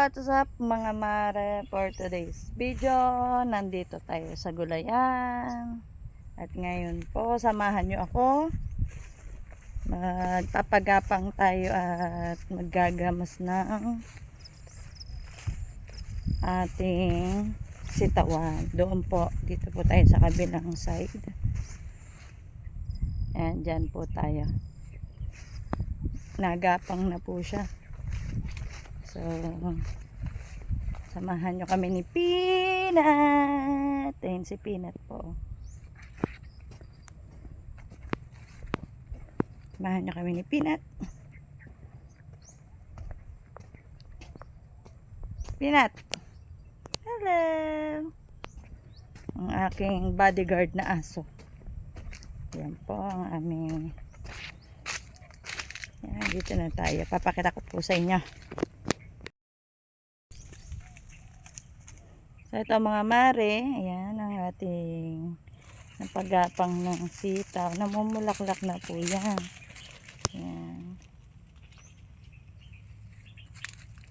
what's up mga mare, for today's video nandito tayo sa gulayan. At ngayon po samahan nyo ako, magpapagapang tayo at maggagamas ng ating sitawan. Doon po, dito po tayo sa kabilang side. Ayan, dyan po tayo. Nagapang na po siya. So, samahan nyo kami ni Peanut. Ayun si Peanut po. Samahan nyo kami ni Peanut. Peanut. Hello. Ang aking bodyguard na aso. Yan po ang aming... Yan, dito na tayo. Papakita ko po sa inyo. So ito mga mare, ayan ang ating napagapang ng sitaw. Namumulaklak na po yan. Ayan.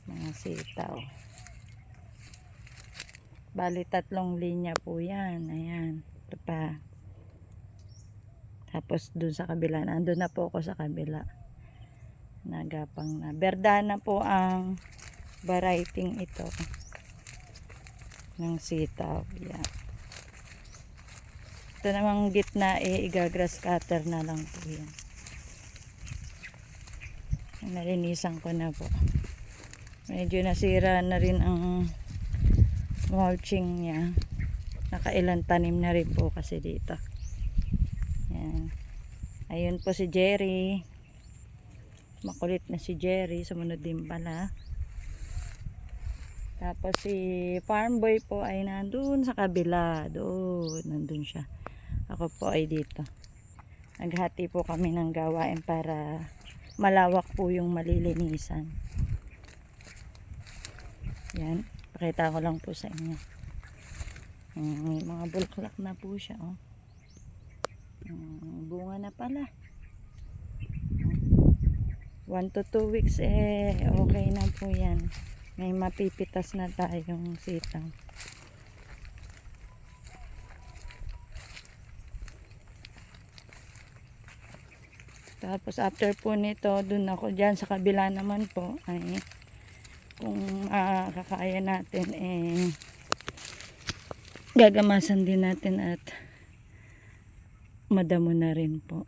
Mga sitaw. Bali 3 linya po yan. Ayan. Ito pa. Tapos dun sa kabila. Nandun na po ako sa kabila. Nagapang na. Berdana po ang variety ito. Ng sitaw. Yan. Ito namang gitna igagrass cutter na lang po yan. Nalinisan ko na po. Medyo nasira na rin ang mulching niya. Nakailan tanim na rin po kasi dito. Yan. Ayun po si Jerry. Makulit na si Jerry. Sumunod din pala. Tapos si farm boy po ay nandun sa kabila. Doon, nandun siya. Ako po ay dito. Naghati po kami ng gawain para malawak po yung malilinisan. Yan. Pakita ko lang po sa inyo. May mga bulaklak na po siya. Oh. Bunga na pala. 1 to 2 weeks okay na po yan. May mapipitas na tayong sitaw. Tapos after po nito, dun ako dyan sa kabila naman po ay kung kakaya natin gagamasan din natin at madamo na rin po.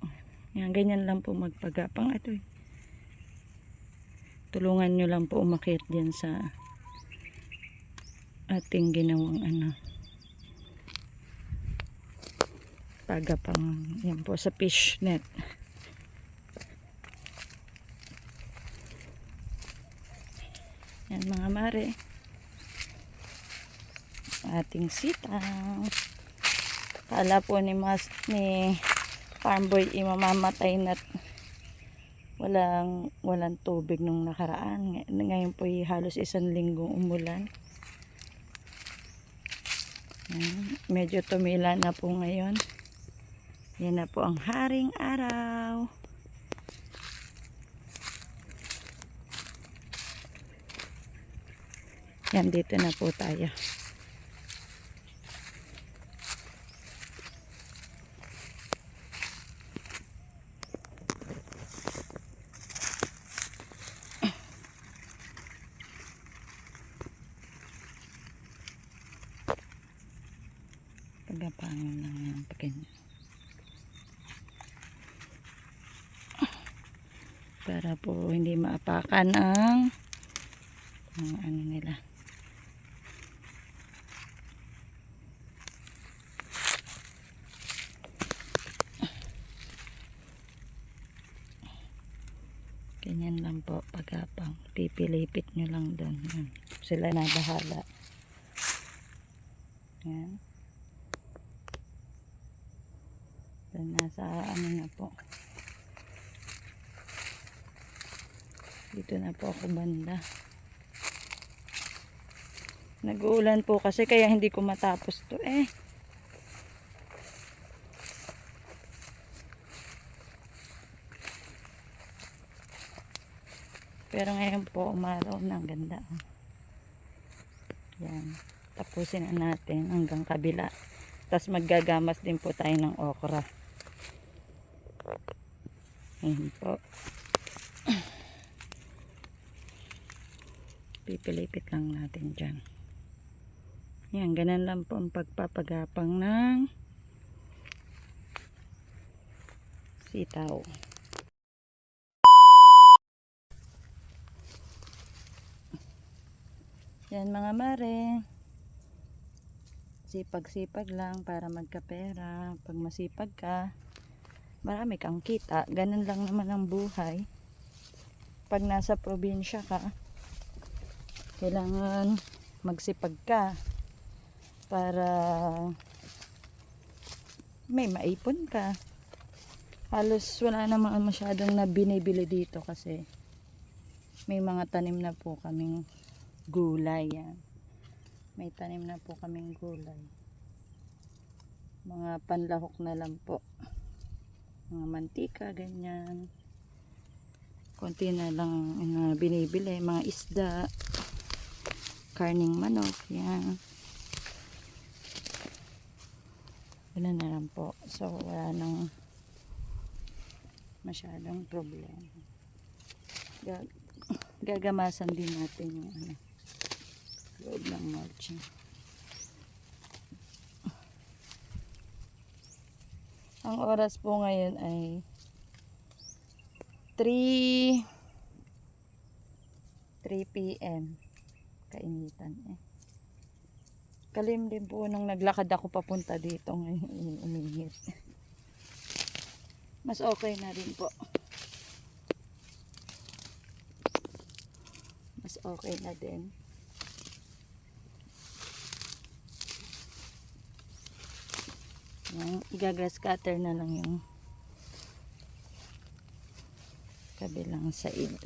Yan, ganyan lang po magpagapang. Ito tulungan nyo lang po umakyat dyan sa ating ginawang pagapang. Yan po sa fish net. Yan mga mare, ating sitaw. Kala po ni farm boy mamamatay na walang tubig nung nakaraan. Ngayon po halos 1 linggong umulan. Yan. Medyo tumila na po ngayon. Yan na po ang haring araw. Yan, dito na po tayo. Pagapangin lang yan. Para po hindi maapakan ang ano nila. Ganyan lang po pagapang. Pipilipit nyo lang doon. Sila na bahala. Yan. Doon nasa na po. Dito na po ako banda. Nag-uulan po kasi kaya hindi ko matapos to Pero ngayon po umaraw na, ang ganda. Yan. Tapusin na natin hanggang kabila. Tapos maggagamas din po tayo ng okra. Ayan po. Pipilipit lang natin dyan. Yan, ganun lang po ang pagpapagapang ng sitaw. Yan mga mare. Sipag-sipag lang para magkapera. Pag masipag ka, marami kang kita. Ganun lang naman ang buhay. Pag nasa probinsya ka, kailangan magsipag ka para may maipon ka. Halos wala naman masyadong na binibili dito kasi may mga tanim na po kaming gulay. Yan. May tanim na po kaming gulay. Mga panlahok na lang po. Mga mantika, ganyan. Konti na lang binibili. Mga isda. Karning manok. Yan. Ganun na lang po. So, wala nang masyadong problema. Gagamasan din natin yung loob ng mulching. Ang oras po ngayon ay 3 p.m. Kainitan Kalim din po nung naglakad ako papunta dito ngayon umingit. Mas okay na rin po. Mas okay na din. Yan, igagrass cutter na lang yung kabilang side.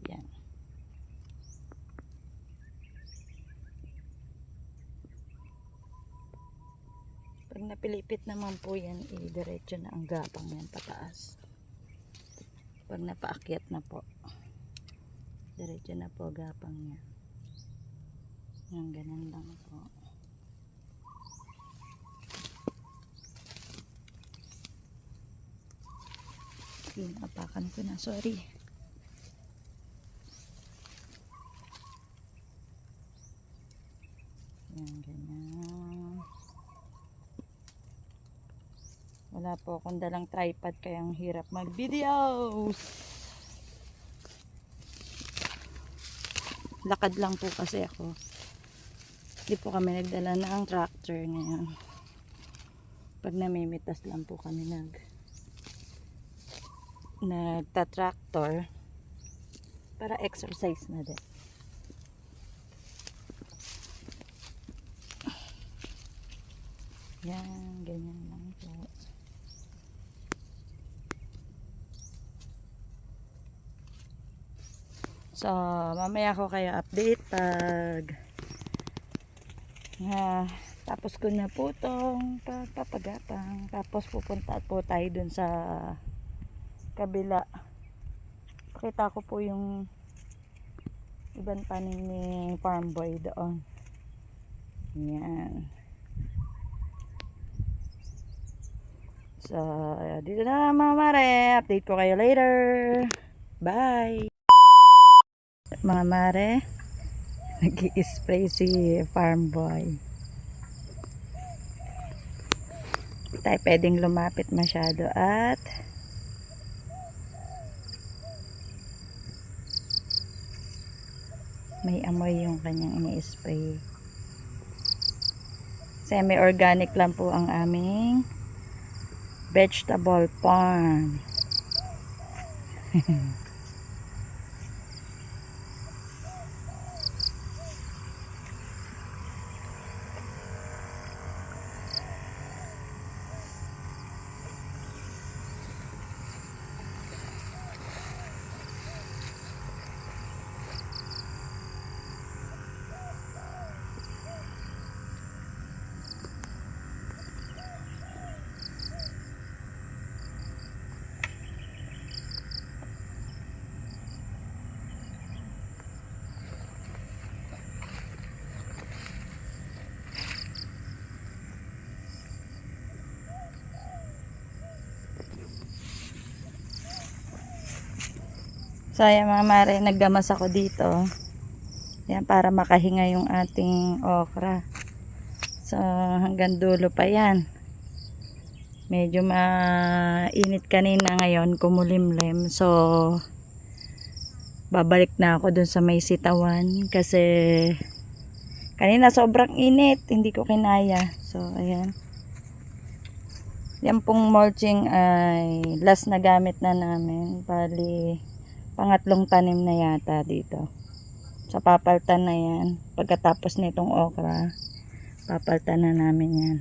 Yan. Pag napilipit naman po yan, diretso na ang gapang yan pataas. Pag napaakyat na po, diretso na po gapang yan. Yan, ganun lang po. Pinapakan ko na, sorry. Yan, ganyan. Wala po akong dalang tripod kaya ang hirap mag-videos. Lakad lang po kasi ako. Hindi po kami nagdala ng tractor ngayon. Pag namimitas lang po kami nagta-tractor para exercise na din. Yan, ganyan lang po. So, mamaya ko kayo update pag tapos ko na po itong pagpapagapang. Tapos pupunta po tayo dun sa kabila. Pakita ko po yung ibang tanim ni Farm Boy doon. Yan. So, dito na mga mare. Update ko kayo later. Bye! Mga mare, nag-i-spray si Farm Boy. Hindi tayo pwedeng lumapit masyado at may amoy yung kanyang ini-spray. Semi-organic lang po ang aming vegetable farm. So ayan mga mare, naggamas ako dito. Yan, para makahinga yung ating okra. So hanggang dulo pa yan. Medyo mainit kanina, ngayon kumulimlim. So babalik na ako dun sa may sitawan kasi kanina sobrang init, hindi ko kinaya. So ayan. Yan pong mulching ay last na gamit na namin. Bali pangatlong tanim na yata dito. So papaltan na yan. Pagkatapos nitong okra, papaltan na namin yan.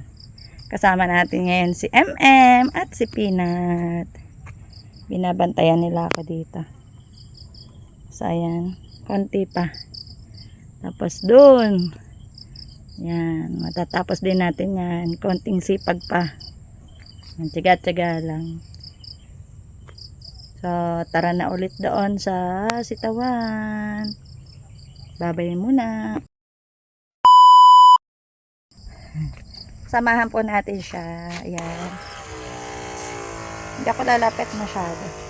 Kasama natin ngayon si MM at si Peanut. Binabantayan nila ako dito. So ayan, konti pa. Tapos dun. Yan, matatapos din natin yan. Konting sipag pa. Tiyaga-tiyaga lang. So tara na ulit doon sa sitawan. Babay muna. Samahan po natin siya. Ayan. Hindi ako lalapit masyado.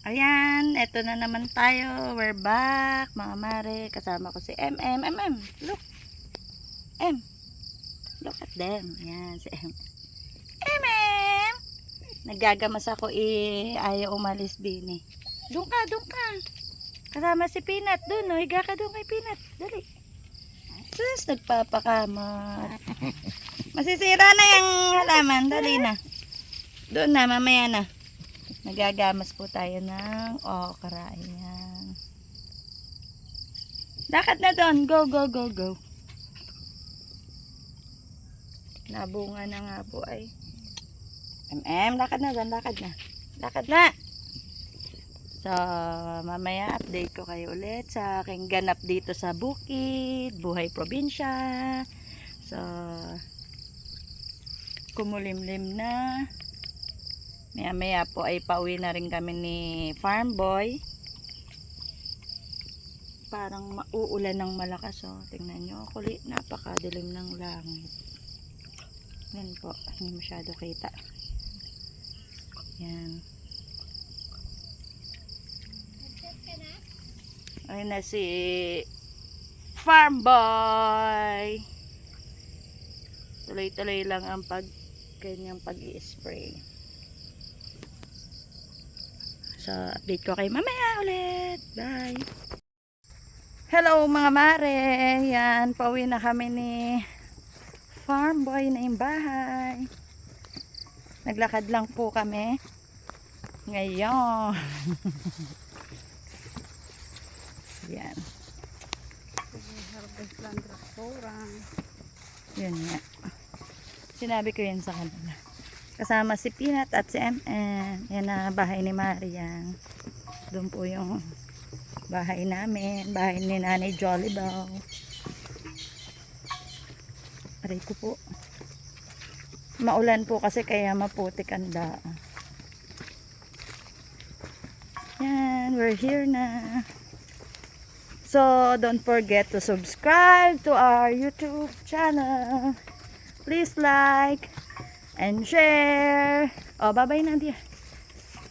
Ayan, eto na naman tayo. We're back, mga mare. Kasama ko si MM. MM, look. M, look at them. Ayan, si M. MM! Naggagamas ako ayaw umalis din eh. Doon ka, doon ka. Kasama si Peanut. Doon, no? Higa ka doon kay Peanut. Dali. Sus, nagpapakamot. Masisira na yung halaman. Dali na. Doon na, mamaya na. Nagagamas po tayo ng okra. Ayan. Lakad na doon. Go, go, go, go. Nabunga na nga po ay. Lakad na doon. Lakad na. Lakad na. So, mamaya update ko kayo ulit sa aking ganap dito sa bukid. Buhay probinsya. So, kumulimlim na. Maya po ay pauwi na rin kami ni Farm Boy. Parang mauulan ng malakas, oh. Tingnan nyo, kulit, napakadilim ng langit. Yan po, hindi masyado kita. Yan. Ayun na si Farm Boy. Tuloy-tuloy lang ang kanyang pag-i-spray. So, update ko kayo mamaya ulit. Bye! Hello mga mare! Yan, pauwi na kami ni Farm Boy na yung bahay. Naglakad lang po kami. Ngayon. Yan. Yun nga. Sinabi ko yun sa kanila. Kasama si Peanut at si MM. Yan na bahay ni Marian. Doon po yung bahay namin. Bahay ni Nanay Jolibao. Aray ko po. Maulan po kasi kaya maputik ang daan. Yan. We're here na. So, don't forget to subscribe to our YouTube channel. Please like and share. Oh, bye-bye Nadia.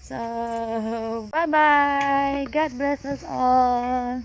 So, bye-bye. God bless us all.